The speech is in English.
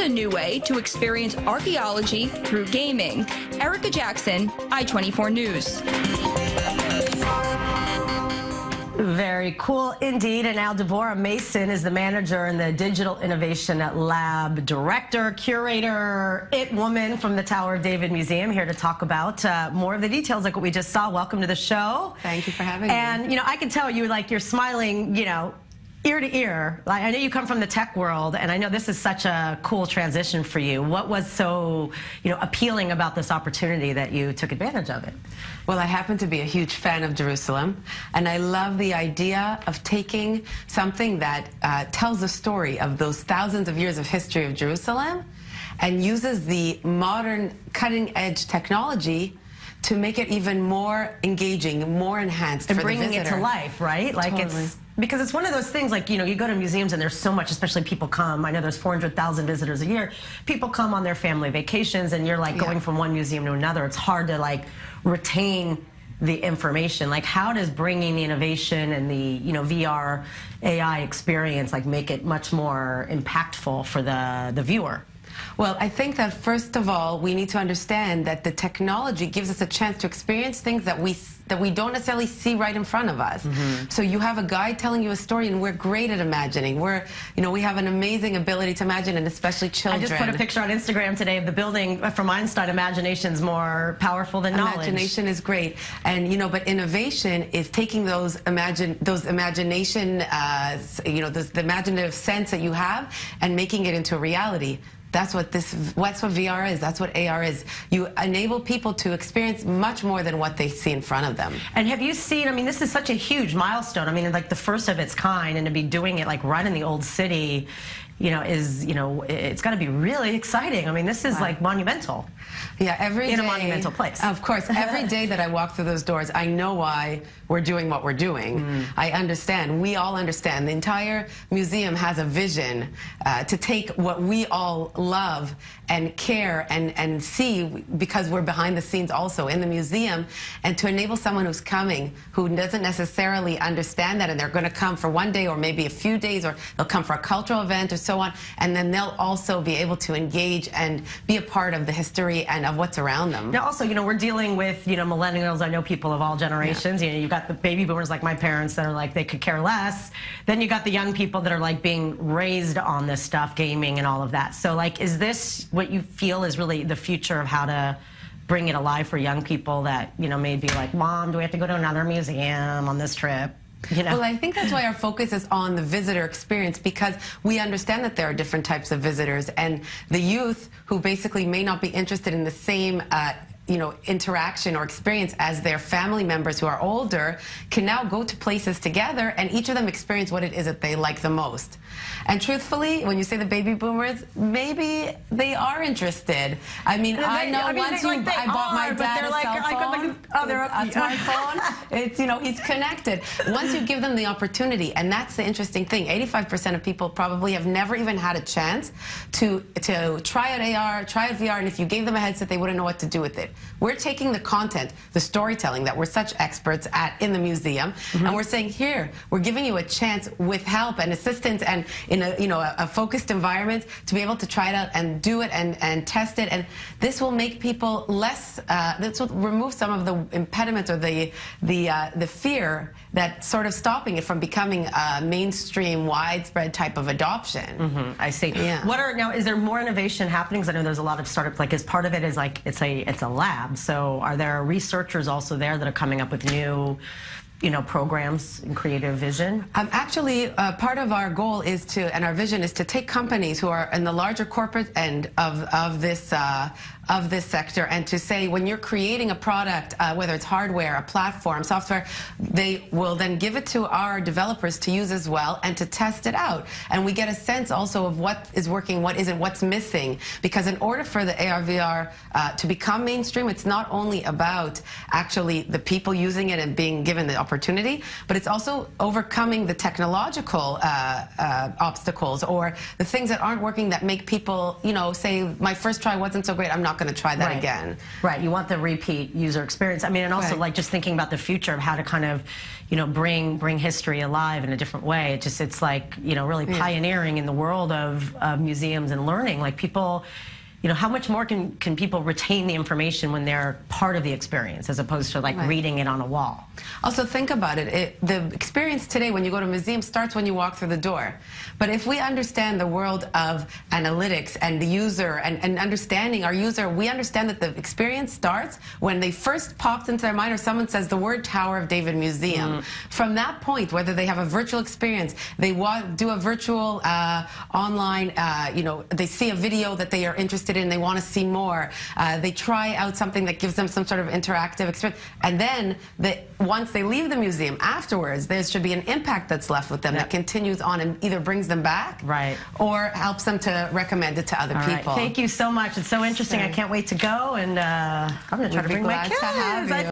a new way to experience archaeology through gaming. Erica Jackson, I-24 News. Very cool indeed. And now Devorah Mason is the manager and the Digital Innovation Lab Director, Curator, IT Woman from the Tower of David Museum, here to talk about more of the details like what we just saw. Welcome to the show. Thank you for having me. And, you know, I can tell you, like, you're smiling, you know, ear to ear. Like, I know you come from the tech world, and I know this is such a cool transition for you. What was so, you know, appealing about this opportunity that you took advantage of it? Well, I happen to be a huge fan of Jerusalem, and I love the idea of taking something that tells the story of those thousands of years of history of Jerusalem and uses the modern cutting-edge technology to make it even more engaging, more enhanced and for the visitor. bringing it to life, right? Like, totally. it's because it's one of those things, like, you know, you go to museums and there's so much, especially people come. I know there's 400,000 visitors a year. People come on their family vacations, and you're like going from one museum to another. It's hard to like retain the information. Like, how does bringing the innovation and the, you know, VR, AI experience like make it much more impactful for the viewer? Well, I think that first of all, we need to understand that the technology gives us a chance to experience things that we don't necessarily see right in front of us. So you have a guide telling you a story, and we're great at imagining. We have an amazing ability to imagine, and especially children. I just put a picture on Instagram today of the building from Einstein. Imagination's more powerful than knowledge. Imagination is great, and you know, but innovation is taking the imaginative sense that you have and making it into a reality. That's what VR is. That's what AR is. You enable people to experience much more than what they see in front of them. And have you seen, I mean, this is such a huge milestone. I mean, like the first of its kind, and to be doing it like right in the old city, you know, it's got to be really exciting. I mean, this is like monumental. Yeah, every day. In a monumental place. Of course. Every day that I walk through those doors, I know why we're doing what we're doing. I understand. We all understand. The entire museum has a vision to take what we all love and care and see, because we're behind the scenes also in the museum, and to enable someone who's coming who doesn't necessarily understand that, and they're going to come for one day or maybe a few days, or they'll come for a cultural event or so on, and then they'll also be able to engage and be a part of the history and of what's around them. Now also, you know, we're dealing with, you know, millennials. I know people of all generations. You know, you've got the baby boomers like my parents that are like, they could care less. Then you got the young people that are like being raised on this stuff, gaming and all of that. So like, is this what you feel is really the future of how to bring it alive for young people that, you know, maybe like, Mom, do we have to go to another museum on this trip? You know? Well, I think that's why our focus is on the visitor experience, because we understand that there are different types of visitors, and the youth who basically may not be interested in the same you know, interaction or experience as their family members who are older can now go to places together, and each of them experience what it is that they like the most. And truthfully, when you say the baby boomers, maybe they are interested. I mean, I bought my dad a smartphone. It's, you know, he's connected. Once you give them the opportunity, and that's the interesting thing, 85% of people probably have never even had a chance to try out AR, try out VR, and if you gave them a headset, they wouldn't know what to do with it. We're taking the content, the storytelling that we're such experts at in the museum, and we're saying, here, we're giving you a chance with help and assistance and in a, you know, a focused environment to be able to try it out and do it and test it. And this will make people less, this will remove some of the impediments or the fear that's sort of stopping it from becoming a mainstream, widespread type of adoption. I see. Yeah. Now, is there more innovation happening? Because I know there's a lot of startups, like, as part of it is like, it's a lab. So are there researchers also there that are coming up with new, you know, programs and creative vision? Actually, part of our goal is to, and our vision is to take companies who are in the larger corporate end of this sector, and to say, when you're creating a product, whether it's hardware, a platform, software, they will then give it to our developers to use as well and to test it out. And we get a sense also of what is working, what isn't, what's missing. Because in order for the AR, VR to become mainstream, it's not only about actually the people using it and being given the opportunity, but it's also overcoming the technological obstacles or the things that aren't working that make people, you know, say, my first try wasn't so great, I'm not going to try that again. Right. You want the repeat user experience. I mean, and also like just thinking about the future of how to kind of, you know, bring history alive in a different way. It's like, you know, really pioneering in the world of museums and learning. Like people, you know, how much more can people retain the information when they're part of the experience as opposed to like reading it on a wall? Also think about it. The experience today when you go to a museum starts when you walk through the door. But if we understand the world of analytics and the user and understanding our user, we understand that the experience starts when they first pops into their mind or someone says the word Tower of David Museum. From that point, whether they have a virtual experience, they do a virtual online, you know, they see a video that they are interested in, they want to see more, they try out something that gives them some sort of interactive experience, and then once they leave the museum afterwards, there should be an impact that's left with them that continues on and either brings them back or helps them to recommend it to other people. Thank you so much. It's so interesting. I can't wait to go, and I'm going to try to bring my kids.